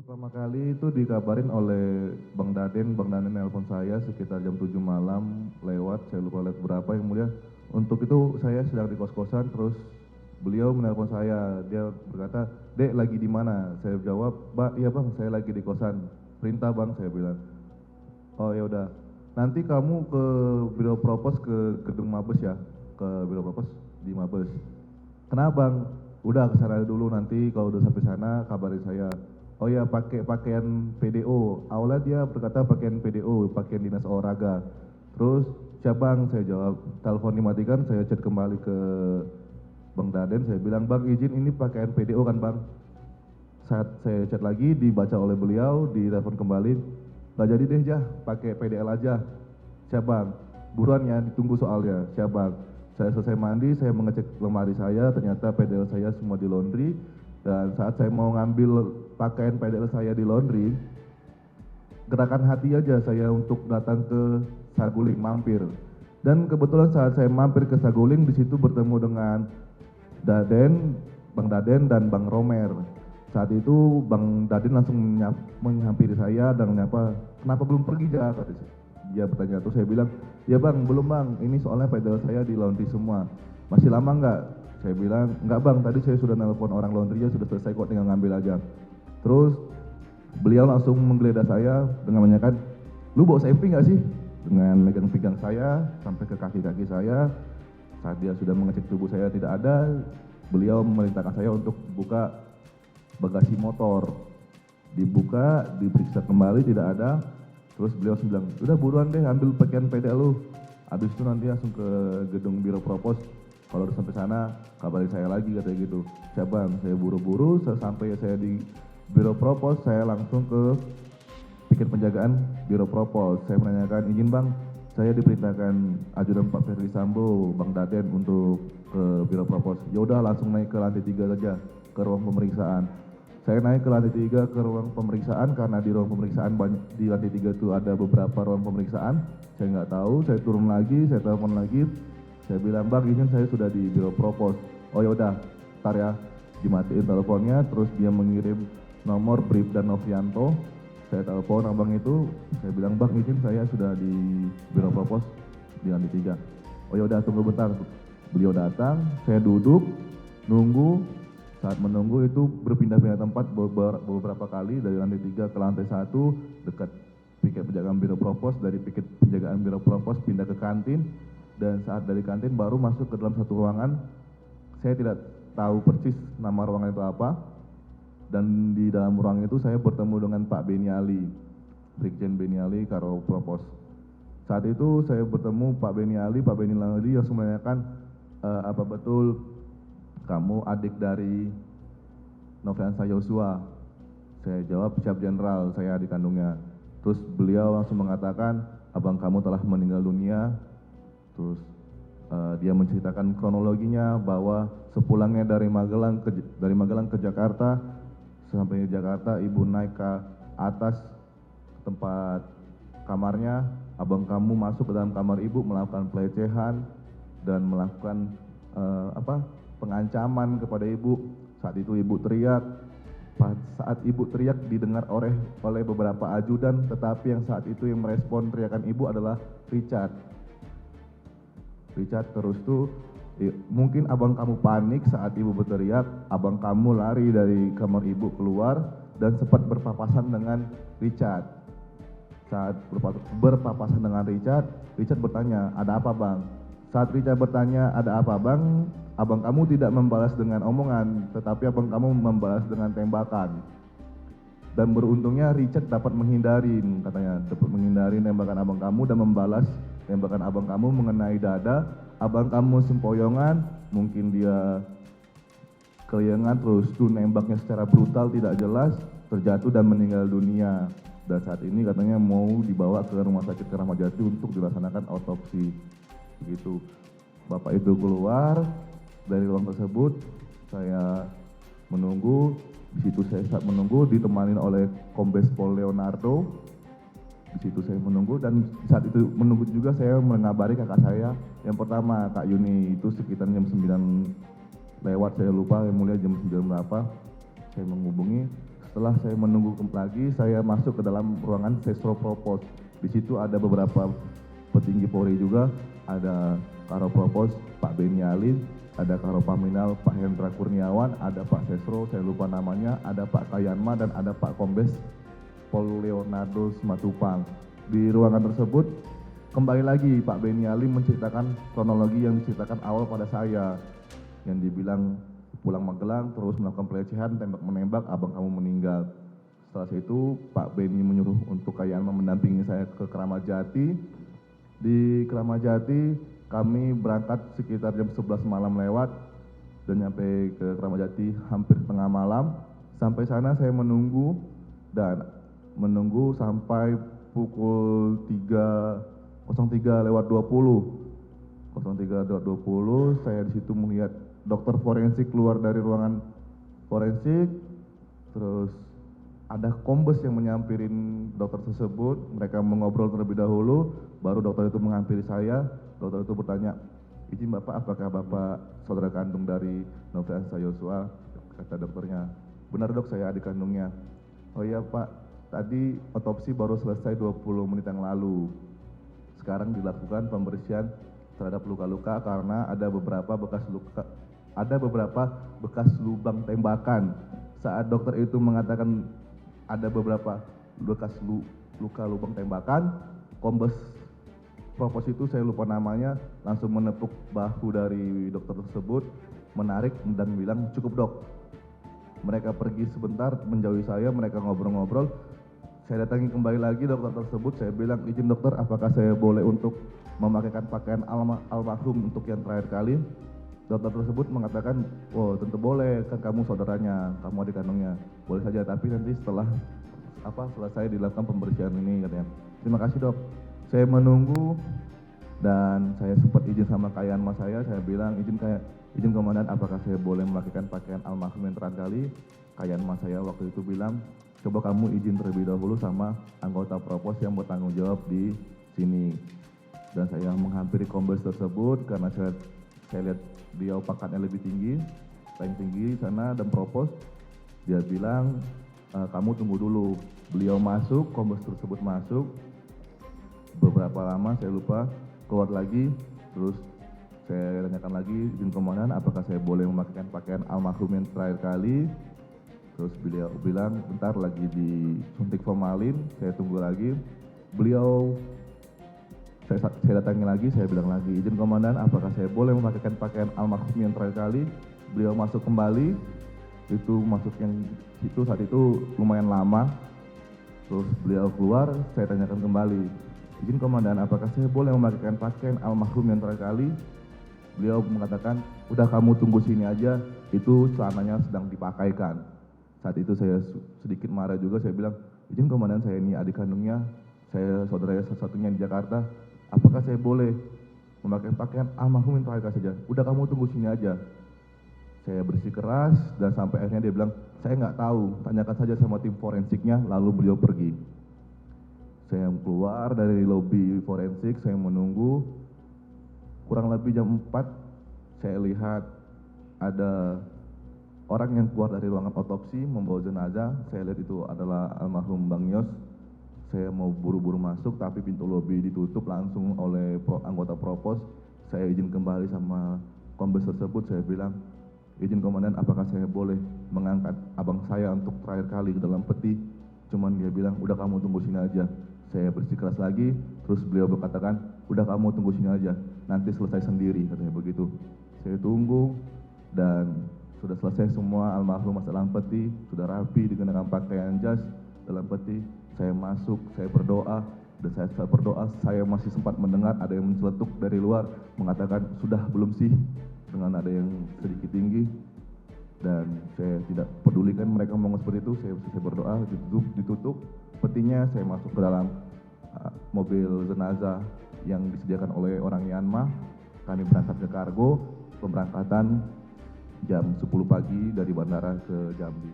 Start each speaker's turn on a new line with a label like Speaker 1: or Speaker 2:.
Speaker 1: Pertama kali itu dikabarin oleh Bang Daden nelpon saya sekitar jam 7 malam lewat, saya lupa lewat berapa yang mulia. Untuk itu saya sedang di kos-kosan, terus beliau menelpon saya, dia berkata, "Dek, lagi di mana?" Saya jawab, "Iya bang, saya lagi di kosan." "Perintah bang," saya bilang. "Oh ya udah, nanti kamu ke Biro Propos ke gedung Mabes ya, ke Biro Propos di Mabes." "Kenapa bang?" "Udah kesana dulu, nanti kalau udah sampai sana kabarin saya." "Oh ya, pakai pakaian PDO." Awalnya dia berkata pakaian PDO, pakaian dinas olahraga. Terus, "Siap bang," saya jawab. Telepon dimatikan, saya chat kembali ke Bang Daden, saya bilang, "Bang, izin ini pakaian PDO kan bang?" Saat saya chat lagi, dibaca oleh beliau, ditelepon kembali, "Nggak jadi deh Jah, pakai PDL aja." "Siap bang, buruan ya, ditunggu soalnya." "Siap bang." Saya selesai mandi, saya mengecek lemari saya, ternyata PDL saya semua di laundry. Dan saat saya mau ngambil pakaian PDL saya di laundry, gerakan hati aja saya untuk datang ke Saguling, mampir. Dan kebetulan saat saya mampir ke Saguling, di situ bertemu dengan Daden, Bang Daden dan Bang Romer. Saat itu Bang Daden langsung menghampiri saya dan menyapa, "Kenapa belum pergi Jah?" kata dia bertanya. Terus saya bilang, "Ya bang, belum bang, ini soalnya pedal saya di laundry semua." "Masih lama nggak?" Saya bilang, "Nggak bang, tadi saya sudah nelpon orang laundrynya, sudah selesai kok, tinggal ngambil aja." Terus beliau langsung menggeledah saya dengan menanyakan, "Lu bawa safety nggak sih?" Dengan megang pinggang saya sampai ke kaki-kaki saya. Saat dia sudah mengecek tubuh saya tidak ada, beliau memerintahkan saya untuk buka bagasi motor. Dibuka, diperiksa kembali, tidak ada. Terus beliau bilang, "Udah buruan deh, ambil pakaian PDL lu. Habis itu nanti langsung ke gedung Biro Propos. Kalau udah sampai sana, kabarin saya lagi," katanya gitu. "Siap bang." Saya buru-buru, sampai saya di Biro Propos, saya langsung ke piket penjagaan Biro Propos. Saya menanyakan, "Izin bang, saya diperintahkan ajudan Pak Ferdi Sambo, Bang Daden untuk ke Biro Propos." "Ya udah, langsung naik ke lantai 3 saja, ke ruang pemeriksaan." Saya naik ke lantai 3 ke ruang pemeriksaan karena di ruang pemeriksaan di lantai 3 itu ada beberapa ruang pemeriksaan. Saya nggak tahu, saya turun lagi, saya telepon lagi. Saya bilang, "Bang, izin saya sudah di Biro Propos." "Oh ya udah, ntar ya." Dimatiin teleponnya, terus dia mengirim nomor Bribda Novianto. Saya telepon abang itu, saya bilang, "Bang, izin saya sudah di Biro Propos di lantai 3." "Oh ya udah, tunggu bentar." Beliau datang, saya duduk, nunggu. Saat menunggu itu berpindah-pindah tempat beberapa kali dari lantai 3 ke lantai 1 dekat piket penjagaan Biro Propos. Dari piket penjagaan Biro Propos pindah ke kantin, dan saat dari kantin baru masuk ke dalam satu ruangan. Saya tidak tahu persis nama ruangan itu apa. Dan di dalam ruang itu saya bertemu dengan Pak Beni Ali, Brigjen Beni Ali, Karo Propos. Saat itu saya bertemu Pak Beni Ali langsung menanyakan, "Apa betul kamu adik dari Nofriansah Yosua?" Saya jawab, "Siap Jenderal, saya adik kandungnya." Terus beliau langsung mengatakan, "Abang kamu telah meninggal dunia." Terus dia menceritakan kronologinya bahwa sepulangnya dari Magelang ke Jakarta, sampai di Jakarta ibu naik ke atas tempat kamarnya, abang kamu masuk ke dalam kamar ibu melakukan pelecehan dan melakukan pengancaman kepada ibu. Saat itu ibu teriak. Saat ibu teriak didengar oleh beberapa ajudan, tetapi yang saat itu yang merespon teriakan ibu adalah Richard. Terus tuh, "Mungkin abang kamu panik saat ibu berteriak, abang kamu lari dari kamar ibu keluar dan sempat berpapasan dengan Richard." Saat berpapasan dengan Richard bertanya, "Ada apa bang?" Saat Richard bertanya, "Ada apa bang?" abang kamu tidak membalas dengan omongan, tetapi abang kamu membalas dengan tembakan. Dan beruntungnya Richard dapat menghindari tembakan abang kamu dan membalas tembakan abang kamu mengenai dada. Abang kamu sempoyongan, mungkin dia keliengan, terus tuh nembaknya secara brutal tidak jelas, terjatuh dan meninggal dunia. Dan saat ini katanya mau dibawa ke rumah sakit Keramat Jati untuk dilaksanakan otopsi. Begitu bapak itu keluar dari ruang tersebut, saya menunggu. Di situ saya saat menunggu ditemani oleh Kombes Pol Leonardo. Di situ saya menunggu, dan saat itu menunggu juga saya mengabari kakak saya yang pertama, Kak Yuni. Itu sekitar jam 9 lewat, saya lupa yang mulia jam 9 berapa. Saya menghubungi, Setelah saya menunggu lagi, saya masuk ke dalam ruangan sesro propos. Di situ ada beberapa petinggi Polri juga, ada Karo Propos Pak Beni Ali, ada Karo Paminal Pak Hendra Kurniawan, ada Pak Sesro, saya lupa namanya, ada Pak Kayanma, dan ada Pak Kombes Pol Leonardo Simatupang. Di ruangan tersebut kembali lagi Pak Beni Ali menceritakan kronologi yang diceritakan awal pada saya, yang dibilang pulang Magelang terus melakukan pelecehan, tembak-menembak, abang kamu meninggal. Setelah itu Pak Beni menyuruh untuk Kayanma mendampingi saya ke Kramat Jati. Di Kramat Jati kami berangkat sekitar jam 11 malam lewat dan nyampe ke Kramat Jati hampir tengah malam. Sampai sana saya menunggu sampai pukul 03.20. 03.20 saya di situ melihat dokter forensik keluar dari ruangan forensik, terus ada kombes yang menyampirin dokter tersebut. Mereka mengobrol terlebih dahulu, baru dokter itu menghampiri saya. Dokter itu bertanya, izin Bapak, apakah Bapak saudara kandung dari Nofriansah Yosua? Kata dokternya, benar dok, saya adik kandungnya. Oh iya Pak, tadi otopsi baru selesai 20 menit yang lalu. Sekarang dilakukan pembersihan terhadap luka-luka karena ada beberapa bekas lubang tembakan. Saat dokter itu mengatakan ada beberapa bekas luka lubang tembakan, kombes propos itu, saya lupa namanya, langsung menepuk bahu dari dokter tersebut, menarik dan bilang, cukup dok. Mereka pergi sebentar menjauhi saya, mereka ngobrol-ngobrol. Saya datangi kembali lagi dokter tersebut, saya bilang, izin dokter, apakah saya boleh untuk memakaikan pakaian almarhum untuk yang terakhir kali? Dokter tersebut mengatakan, oh tentu boleh, kan kamu saudaranya, kamu adik kandungnya, boleh saja, tapi nanti setelah selesai dilakukan pembersihan ini, katanya. Terima kasih dok. Saya menunggu dan saya sempat izin sama Kayanma saya bilang, izin komandan, apakah saya boleh memakaikan pakaian almarhum yang terakhir kali? Kayanma saya waktu itu bilang, coba kamu izin terlebih dahulu sama anggota propos yang bertanggung jawab di sini. Dan saya menghampiri kombes tersebut karena saya lihat beliau pangkatnya lebih tinggi, paling tinggi sana, dan propos. Dia bilang, kamu tunggu dulu. Beliau masuk, kombes tersebut masuk. Beberapa lama saya lupa, keluar lagi, terus saya tanyakan lagi, izin komandan, apakah saya boleh memakaikan pakaian almarhum yang terakhir kali? Terus beliau bilang, bentar lagi disuntik formalin, saya tunggu lagi. Beliau, saya datangi lagi, saya bilang lagi, izin komandan, apakah saya boleh memakaikan pakaian almarhum yang terakhir kali? Beliau masuk kembali, itu masuk yang itu saat itu lumayan lama. Terus beliau keluar, saya tanyakan kembali, izin komandan, apakah saya boleh memakaikan pakaian almarhum yang terakhir kali? Beliau mengatakan, udah kamu tunggu sini aja, itu celananya sedang dipakaikan. Saat itu saya sedikit marah juga, saya bilang, izin komandan, saya ini adik kandungnya, saya saudara satu-satunya di Jakarta, apakah saya boleh memakai pakaian almarhum yang terakhir saja? Udah kamu tunggu sini aja. Saya bersikeras dan sampai akhirnya dia bilang, saya nggak tahu, tanyakan saja sama tim forensiknya, lalu beliau pergi. Saya keluar dari lobi forensik, saya menunggu, kurang lebih jam 4, saya lihat ada orang yang keluar dari ruangan otopsi membawa jenazah. Saya lihat itu adalah almarhum Bang Yos. Saya mau buru-buru masuk, tapi pintu lobi ditutup langsung oleh anggota propos. Saya izin kembali sama kombes tersebut, saya bilang, izin komandan, apakah saya boleh mengangkat abang saya untuk terakhir kali ke dalam peti? Cuman dia bilang, udah kamu tunggu sini aja. Saya bersikeras lagi, terus beliau berkatakan, udah kamu tunggu sini aja, nanti selesai sendiri, katanya begitu. Saya tunggu dan sudah selesai semua, almarhum masuk dalam peti, sudah rapi dikenakan pakaian jas dalam peti. Saya masuk, saya berdoa, dan saya berdoa, saya masih sempat mendengar ada yang menceletuk dari luar mengatakan, sudah belum sih, dengan ada yang sedikit tinggi. Dan saya tidak pedulikan mereka ngomong seperti itu, saya berdoa, ditutup petinya, saya masuk ke dalam mobil jenazah yang disediakan oleh orang Myanmar. Kami berangkat ke kargo, pemberangkatan jam 10 pagi dari bandara ke Jambi.